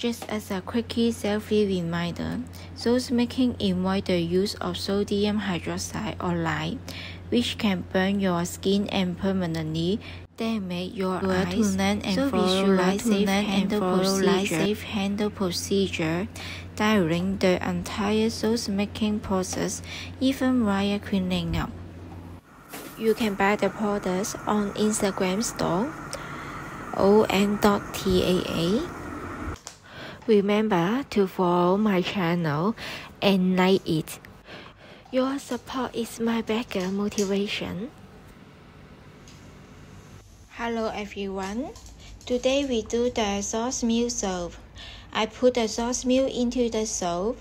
Just as a quickie selfie reminder, sauce making involves the use of sodium hydroxide or lye, which can burn your skin and permanently damage your eyes. To learn and follow safe handle procedure during the entire sauce making process, even while cleaning up. You can buy the products on Instagram store on.taa. Remember to follow my channel and like it. Your support is my bigger motivation. Hello everyone. Today we do the sauce milk soup. I put the sauce milk into the soup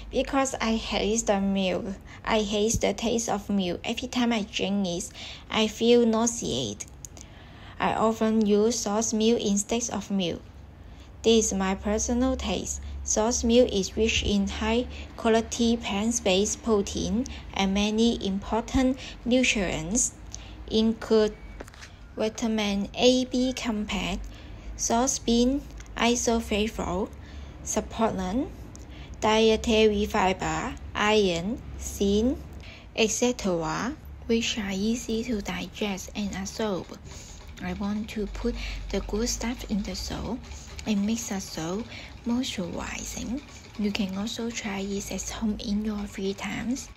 because I hate the milk. I hate the taste of milk. Every time I drink it, I feel nauseated. I often use sauce milk instead of milk. This is my personal taste. Sauce milk is rich in high-quality plant-based protein and many important nutrients, include vitamin A, B complex, soybean isoflavone, supplement, dietary fiber, iron, zinc, etc., which are easy to digest and absorb. I want to put the good stuff in the soup and make the soup moisturizing. You can also try it at home in your free times.